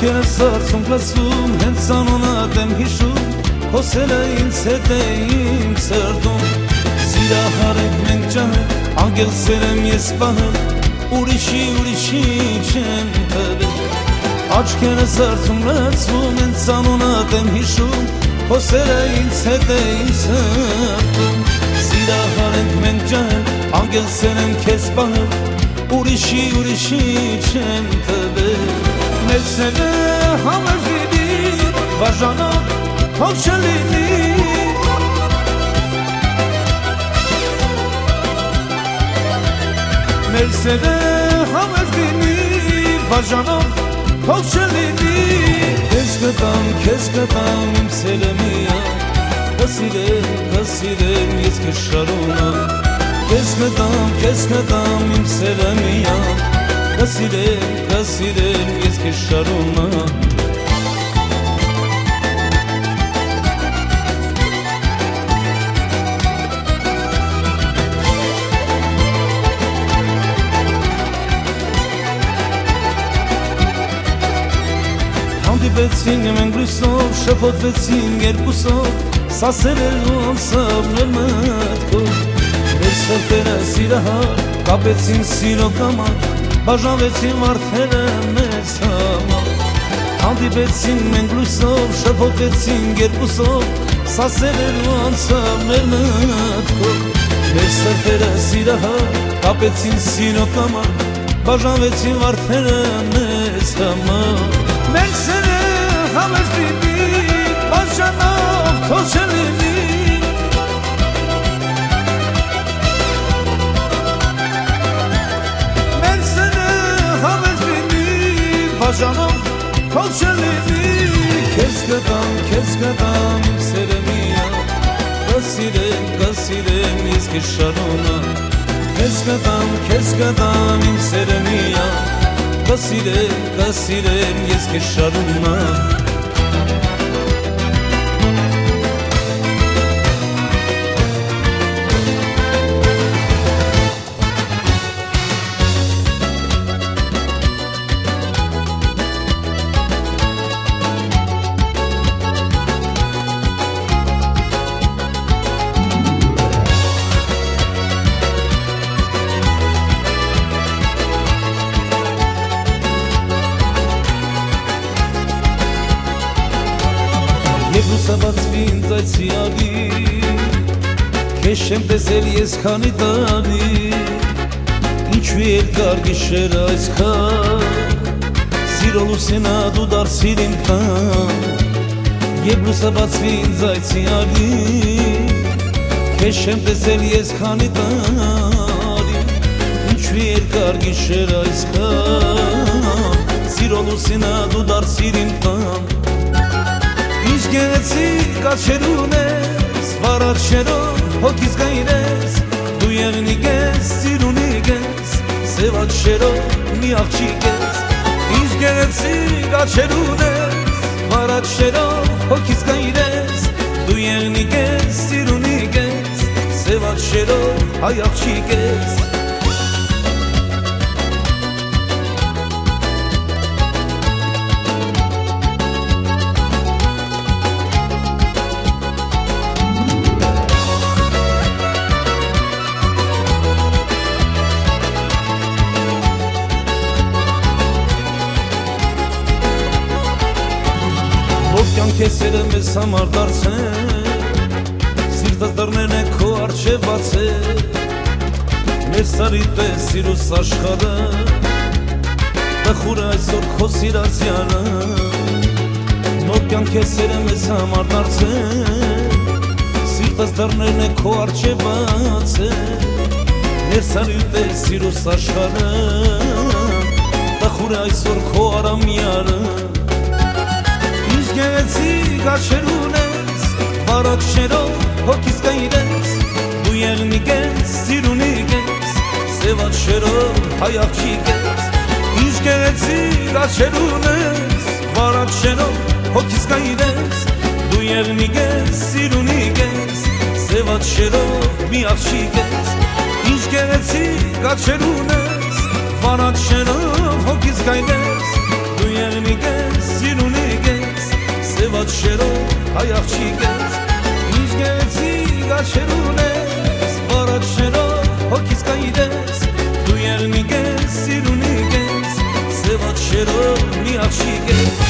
աչքերս սրծում լսում, հենց անունդ եմ հիշում, քո սերը ինձ հետ է իմ սրտում։ Սիրահար ենք մենք ջահել, անգել սեր եմ ես պահել, ուրիշի չեմ տվել։ Աչքերս սրծում լսում, հենց անունդ եմ հիշում, քո սերը ինձ հետ է իմ սրտում։ Սիրահար ենք մենք ջահել, անգել սեր եմ քեզ պահել, ուրիշի չեմ տվել։ Մեր սերը համեր լինի, բաժանող թող չլինի։ Մեր սերը համեր լինի, բաժանող թող չլինի։ Քեզ կտամ իմ սերը միակ, կսիրեմ ես քեզ շարունակ։ Քեզ կտամ իմ սերը միակ, կսիրեմ ես քեզ շարունակ։ Հանդիպեցինք մենք լույսով, շփոթվեցինք երկուսով, սասեր էր ու անցավ մեր մտքով։ Մեր սրտերը սիրահար, կապեցին սիրո կամակ, բաժանվեցին վարդերը մեզ համար։ Հանդիպեցինք մենք լույսով, շփոթվեցինք երկուսով, սասեր էր ու անցավ մեր մտքով։ Մեր սրտերը սիրահար, կապեցին սիրո կամակ, բաժանվեցին վարդերը մեզ համար։ Մեր սերը համեր լինի, բաժանող թող չլինի։ Մեր սերը համեր լինի, բաժանող թող չլինի։ Քեզ կտամ իմ սերը միակ, կսիրեմ ես քեզ շարունակ։ Քեզ կտամ իմ սերը միակ, կսիրեմ ես քեզ շարունակ։ Եվ լուսաբացվի ինձ այդ սիագի, քեզ չեմ տեսել ես քանի տարի, ինչու երկար գիշերը այսքան, սիրո լուսինա դու դարձիր իմ տան։ Եվ լուսաբացվի ինձ այդ սիագի, քեզ չեմ տեսել ես քանի տարի, ինչու երկար գիշերը այսքան, սիրո լուսինա դու դարձիր իմ տան։ Ինչ գեղեցիկ աչքեր ունես, վարաչերով հոգիս գայրես, դու եղնիկ ես, սիրունիկ ես, սև աչքերով մի աղջիկ ես։ Ինչ գեղեցիկ աչքեր ունես, վարաչերով հոգիս գայրես, դու եղնիկ ես, սիրունիկ ես, սև աչքերով հայ աղջիկ ես։ Քեզ սերը մեզ համար դարձել, սիրտս դռներն է քո առջև բացել, մեր սարի պես սիրուս աշխարհը, տխուր այսօր քո սիրած յանը։ Նոր կյանք քեզ սերը մեզ համար դարձել, սիրտս դռներն է քո առջև բացել, մեր սարի պես սիրուս աշխարհը, տխուր այսօր քո արամյանը։ Գեղեցիկ աչքեր ունես, վարաչերով հոգիս գայրես, դու եղնիկ ես, սիրունիկ ես, սև աչքերով հայ աղջիկ ես։ Ինչ գեղեցիկ աչքեր ունես, վարաչերով հոգիս գայրես, դու եղնիկ ես, սիրունիկ ես, սև աչքերով մի աղջիկ ես։ Ինչ գեղեցիկ աչքեր ունես, վարաչերով հոգիս գայրես, դու եղնիկ ես, Սևաց շերով հայ աղջիկես Ինչ գեղեցիկ աչքերուն ես Վարած շերով հոգիս կայդես Դու եղնիկ ես, սիրունիկ ես Սևաց շերով մի աղջիկ ես